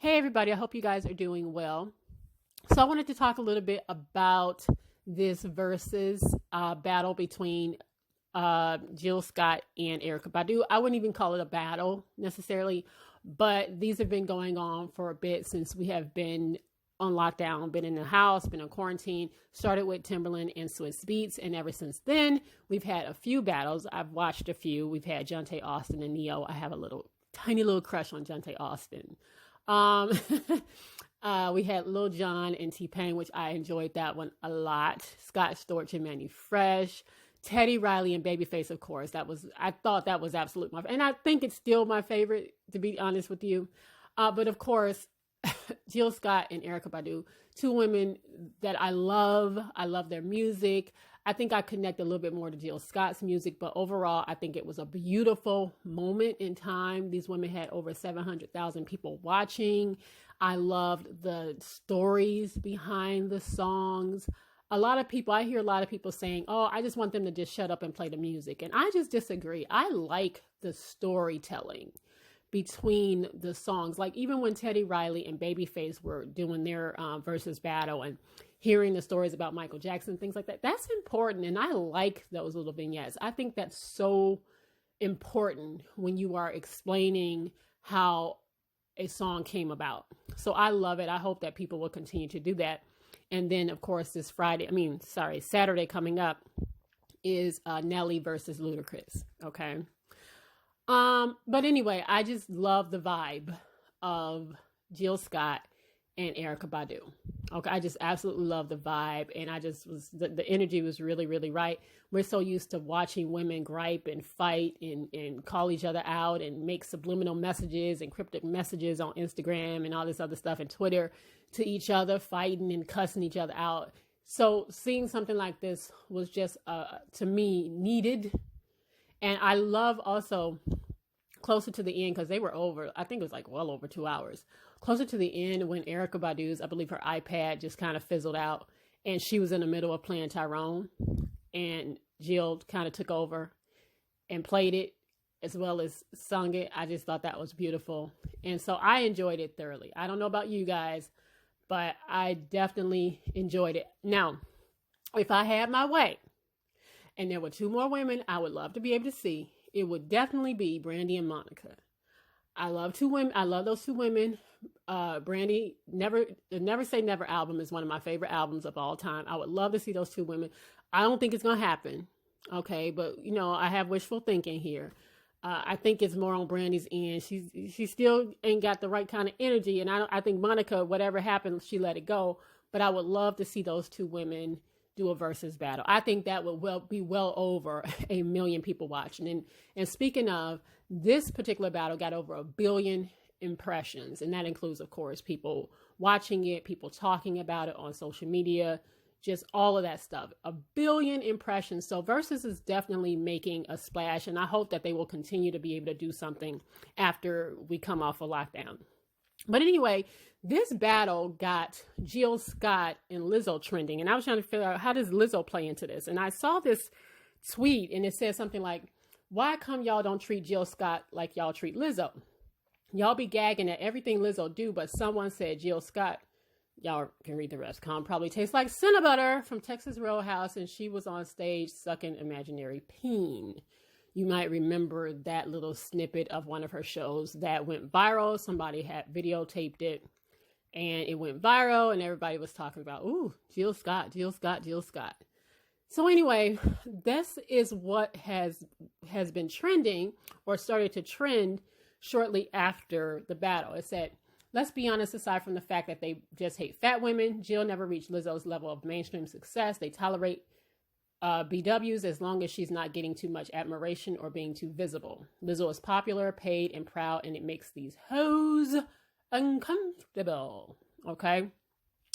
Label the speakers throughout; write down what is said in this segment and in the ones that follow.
Speaker 1: Hey, everybody. I hope you guys are doing well. So, I wanted to talk a little bit about this versus battle between Jill Scott and Erykah Badu. I wouldn't even call it a battle necessarily, but these have been going on for a bit since we have been on lockdown, been in the house, been on quarantine. Started with Timberland and Swiss Beats, and ever since then, we've had a few battles. I've watched a few. We've had Jonte Austin and Neo. I have a tiny little crush on Jonte Austin. Um, we had Lil Jon and T-Pain, which I enjoyed that one a lot. Scott Storch and Manny Fresh. Teddy Riley and Babyface, of course. I thought that was absolute my favorite. And I think it's still my favorite, to be honest with you. But of course, Jill Scott and Erykah Badu, two women that I love. I love their music. I think I connect a little bit more to Jill Scott's music, but overall, I think it was a beautiful moment in time. These women had over 700,000 people watching. I loved the stories behind the songs. I hear a lot of people saying, oh, I just want them to just shut up and play the music. And I just disagree. I like the storytelling between the songs. Like even when Teddy Riley and Babyface were doing their versus battle and hearing the stories about Michael Jackson, things like that, that's important. And I like those little vignettes. I think that's so important when you are explaining how a song came about. So I love it. I hope that people will continue to do that. And then, of course, Saturday coming up is Nelly versus Ludacris. Okay. But anyway, I just love the vibe of Jill Scott and Erykah Badu. Okay. I just absolutely love the vibe. And the energy was really, really right. We're so used to watching women gripe and fight and call each other out and make subliminal messages and cryptic messages on Instagram and all this other stuff and Twitter to each other, fighting and cussing each other out. So seeing something like this was just, to me, needed. And I love also closer to the end, because they were over, I think it was like well over 2 hours. Closer to the end when Erykah Badu's, I believe her iPad just kind of fizzled out and she was in the middle of playing Tyrone and Jill kind of took over and played it as well as sung it. I just thought that was beautiful. And so I enjoyed it thoroughly. I don't know about you guys, but I definitely enjoyed it. Now, if I had my way and there were two more women I would love to be able to see, it would definitely be Brandy and Monica. I love two women. I love those two women. Brandy, the Never Say Never album is one of my favorite albums of all time. I would love to see those two women. I don't think it's going to happen. Okay. But I have wishful thinking here. I think it's more on Brandy's end. She still ain't got the right kind of energy. And I think Monica, whatever happened, she let it go. But I would love to see those two women do a versus battle. I think that would be well over 1 million people watching. And speaking of, this particular battle got over 1 billion impressions. And that includes, of course, people watching it, people talking about it on social media, just all of that stuff. 1 billion impressions. So Versus is definitely making a splash. And I hope that they will continue to be able to do something after we come off a lockdown. But anyway, this battle got Jill Scott and Lizzo trending. And I was trying to figure out, how does Lizzo play into this? And I saw this tweet and it said something like, why come y'all don't treat Jill Scott like y'all treat Lizzo? Y'all be gagging at everything Lizzo do, but someone said Jill Scott, y'all can read the rest, probably tastes like Cinnamon from Texas Roadhouse, and she was on stage sucking imaginary peen. You might remember that little snippet of one of her shows that went viral. Somebody had videotaped it and it went viral and everybody was talking about, ooh, Jill Scott, Jill Scott, Jill Scott. So anyway, this is what has been trending or started to trend shortly after the battle. It said, let's be honest, aside from the fact that they just hate fat women, Jill never reached Lizzo's level of mainstream success. They tolerate BWs as long as she's not getting too much admiration or being too visible. Lizzo is popular, paid, and proud, and it makes these hoes uncomfortable. Okay?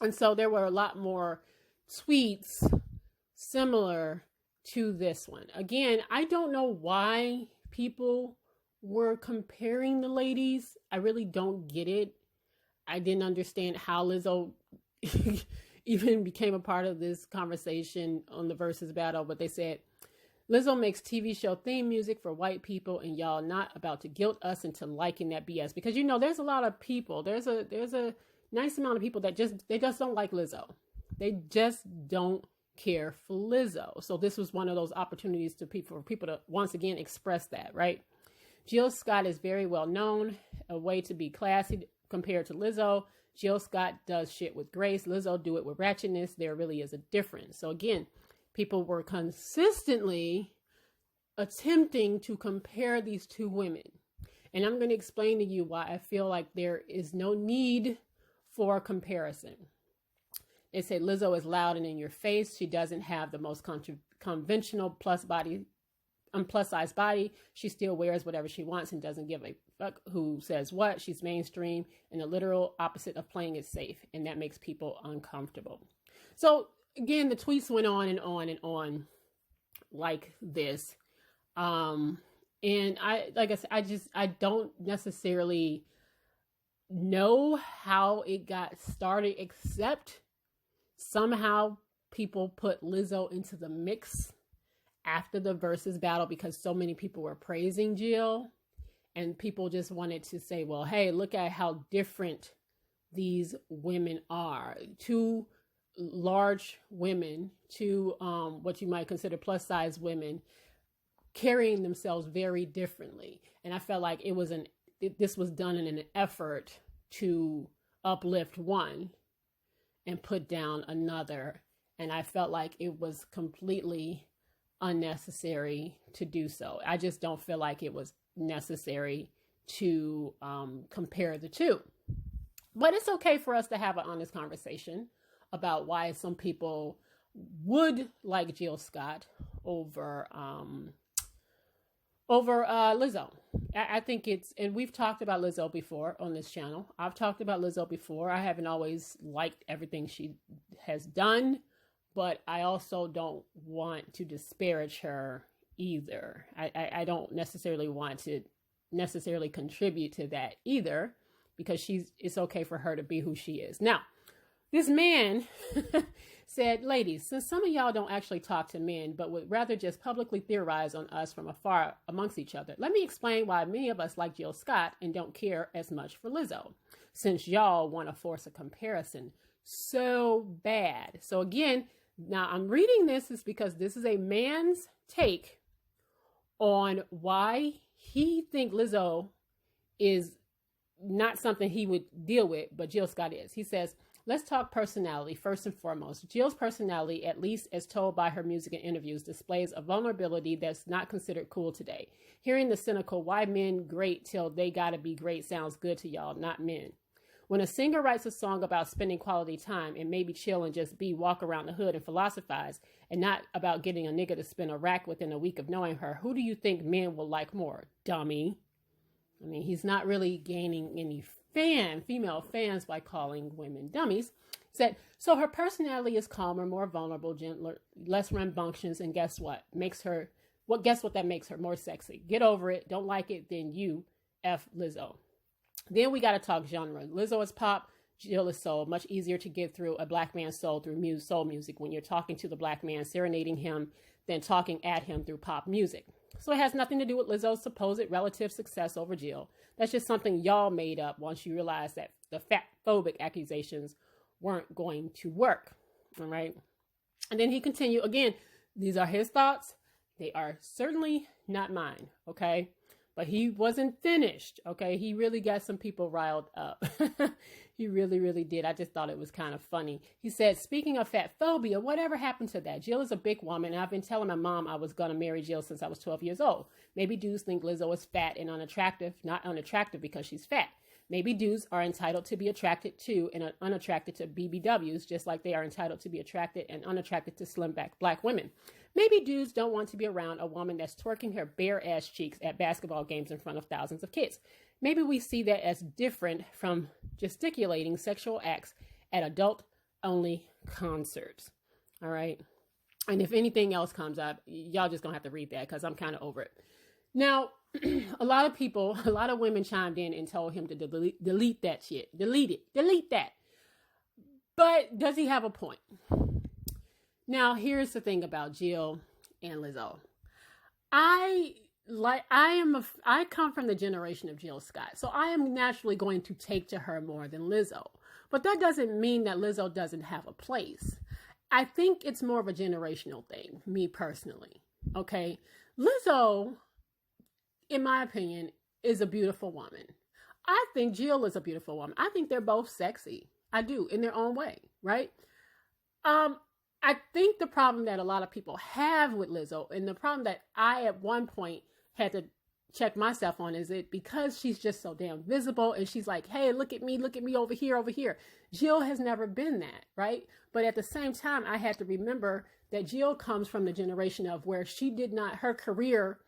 Speaker 1: And so there were a lot more tweets similar to this one. Again, I don't know why people were comparing the ladies. I really don't get it. I didn't understand how Lizzo even became a part of this conversation on the versus battle, but they said Lizzo makes TV show theme music for white people, and y'all not about to guilt us into liking that BS. Because, you know, there's a lot of people, there's a nice amount of people that they just don't like Lizzo. They just don't care for Lizzo. So this was one of those opportunities for people to once again express that, right? Jill Scott is very well known, a way to be classy compared to Lizzo. Jill Scott does shit with grace. Lizzo do it with ratchetness. There really is a difference. So again, people were consistently attempting to compare these two women. And I'm going to explain to you why I feel like there is no need for comparison. They say Lizzo is loud and in your face. She doesn't have the most conventional plus size body. She still wears whatever she wants and doesn't give a fuck who says what. She's mainstream and the literal opposite of playing it safe. And that makes people uncomfortable. So again, the tweets went on and on and on like this. And like I said, I don't necessarily know how it got started, except somehow people put Lizzo into the mix after the Verzuz battle because so many people were praising Jill, and people just wanted to say, well, hey, look at how different these women are. Two large women, two what you might consider plus size women, carrying themselves very differently. And I felt like this was done in an effort to uplift one and put down another. And I felt like it was completely unnecessary to do so. I just don't feel like it was necessary to compare the two. But it's okay for us to have an honest conversation about why some people would like Jill Scott over Lizzo. I think and we've talked about Lizzo before on this channel. I've talked about Lizzo before. I haven't always liked everything she has done, but I also don't want to disparage her either. I don't necessarily want to contribute to that either, because it's okay for her to be who she is. Now, this man said, ladies, since some of y'all don't actually talk to men, but would rather just publicly theorize on us from afar amongst each other, let me explain why many of us like Jill Scott and don't care as much for Lizzo, since y'all want to force a comparison so bad. So again, now I'm reading this is because this is a man's take on why he think Lizzo is not something he would deal with, but Jill Scott is. He says, let's talk personality first and foremost. Jill's personality, at least as told by her music and interviews, displays a vulnerability that's not considered cool today. Hearing the cynical, why men great till they gotta be great sounds good to y'all, not men. When a singer writes a song about spending quality time and maybe chill and just walk around the hood and philosophize, and not about getting a nigga to spin a rack within a week of knowing her, who do you think men will like more? Dummy. I mean, he's not really gaining any female fans by calling women dummies. He said, so her personality is calmer, more vulnerable, gentler, less rambunctious, and guess what? Guess what that makes her? More sexy. Get over it. Don't like it, then you F Lizzo. Then we got to talk genre. Lizzo is pop, Jill is soul. Much easier to get through a black man's soul through soul music when you're talking to the black man, serenading him, than talking at him through pop music. So it has nothing to do with Lizzo's supposed relative success over Jill. That's just something y'all made up once you realized that the fat-phobic accusations weren't going to work. All right. And then he continued, again, these are his thoughts. They are certainly not mine. Okay. But he wasn't finished, okay? He really got some people riled up. He really, really did. I just thought it was kind of funny. He said, speaking of fat phobia, whatever happened to that? Jill is a big woman, and I've been telling my mom I was going to marry Jill since I was 12 years old. Maybe dudes think Lizzo is fat and unattractive, not unattractive because she's fat. Maybe dudes are entitled to be attracted to and unattracted to BBWs, just like they are entitled to be attracted and unattracted to slim back black women. Maybe dudes don't want to be around a woman that's twerking her bare ass cheeks at basketball games in front of thousands of kids. Maybe we see that as different from gesticulating sexual acts at adult-only concerts. All right? And if anything else comes up, y'all just gonna have to read that because I'm kind of over it. Now, a lot of women chimed in and told him to delete that shit. Delete that. But does he have a point? Now, here's the thing about Jill and Lizzo. I come from the generation of Jill Scott, so I am naturally going to take to her more than Lizzo. But that doesn't mean that Lizzo doesn't have a place. I think it's more of a generational thing, me personally. Okay. Lizzo, in my opinion, is a beautiful woman. I think Jill is a beautiful woman. I think they're both sexy. I do, in their own way, right? I think the problem that a lot of people have with Lizzo, and the problem that I at one point had to check myself on, is it because she's just so damn visible and she's like, hey, look at me over here, over here. Jill has never been that, right? But at the same time, I had to remember that Jill comes from the generation of where she did not, her career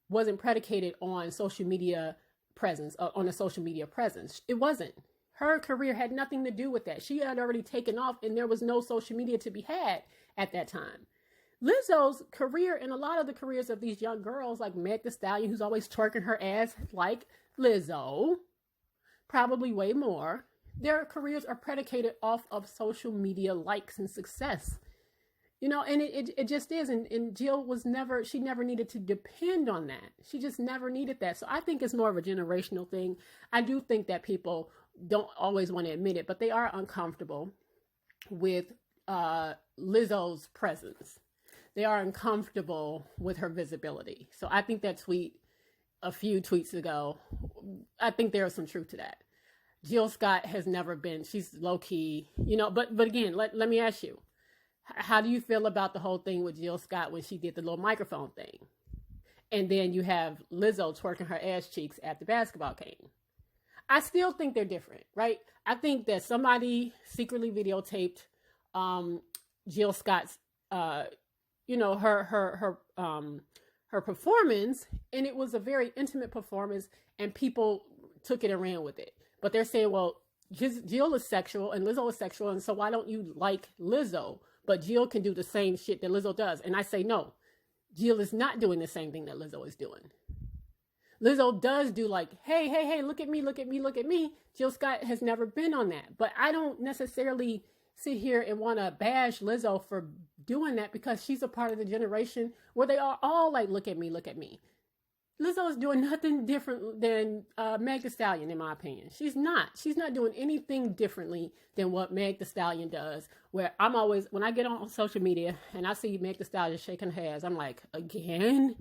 Speaker 1: wasn't predicated on social media presence, on a social media presence. It wasn't. Her career had nothing to do with that. She had already taken off and there was no social media to be had at that time. Lizzo's career, and a lot of the careers of these young girls like Meg Thee Stallion, who's always twerking her ass like Lizzo, probably way more, their careers are predicated off of social media likes and success. You know, and it just is. And Jill she never needed to depend on that. She just never needed that. So I think it's more of a generational thing. I do think that people don't always want to admit it, but they are uncomfortable with Lizzo's presence. They are uncomfortable with her visibility. So I think that tweet a few tweets ago, I think there is some truth to that. Jill Scott has never been, she's low key, you know, but again, let me ask you, how do you feel about the whole thing with Jill Scott when she did the little microphone thing? And then you have Lizzo twerking her ass cheeks at the basketball game. I still think they're different, right? I think that somebody secretly videotaped Jill Scott's, you know, her performance, and it was a very intimate performance, and people took it and ran with it. But they're saying, well, Jill is sexual and Lizzo is sexual, and so why don't you like Lizzo? But Jill can do the same shit that Lizzo does. And I say, no, Jill is not doing the same thing that Lizzo is doing. Lizzo does do like, hey, look at me. Jill Scott has never been on that. But I don't necessarily sit here and want to bash Lizzo for doing that, because she's a part of the generation where they are all like, look at me. Lizzo is doing nothing different than Meg Thee Stallion, in my opinion. She's not doing anything differently than what Meg Thee Stallion does, where I'm always, when I get on social media and I see Meg Thee Stallion shaking her ass, I'm like, again?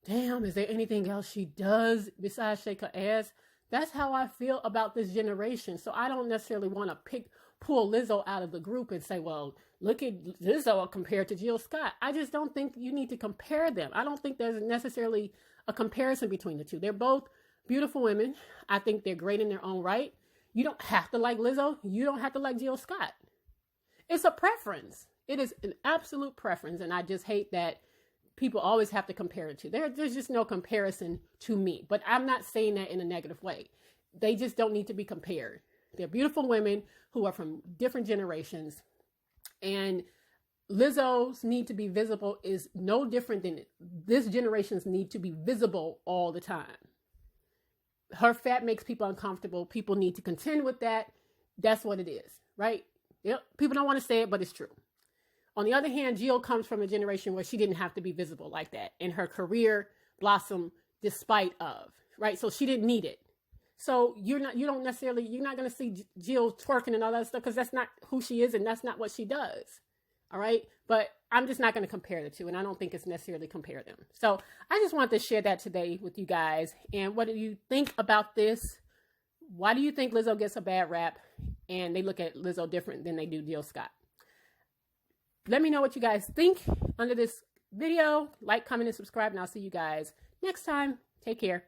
Speaker 1: Damn, is there anything else she does besides shake her ass? That's how I feel about this generation. So I don't necessarily want to pull Lizzo out of the group and say, well, look at Lizzo compared to Jill Scott. I just don't think you need to compare them. I don't think there's necessarily a comparison between the two. They're both beautiful women. I think they're great in their own right. You don't have to like Lizzo. You don't have to like Jill Scott. It's a preference. It is an absolute preference. And I just hate that people always have to compare it to. There's just no comparison to me. But I'm not saying that in a negative way. They just don't need to be compared. They're beautiful women who are from different generations. And Lizzo's need to be visible is no different than this generation's need to be visible all the time. Her fat makes people uncomfortable. People need to contend with that. That's what it is, right? Yep. People don't want to say it, but it's true. On the other hand, Jill comes from a generation where she didn't have to be visible like that, and her career blossomed despite of, right? So she didn't need it. So you're not going to see Jill twerking and all that stuff, because that's not who she is and that's not what she does. All right. But I'm just not going to compare the two, and I don't think it's necessarily compare them. So I just wanted to share that today with you guys. And what do you think about this? Why do you think Lizzo gets a bad rap and they look at Lizzo different than they do Jill Scott? Let me know what you guys think under this video. Like, comment, and subscribe, and I'll see you guys next time. Take care.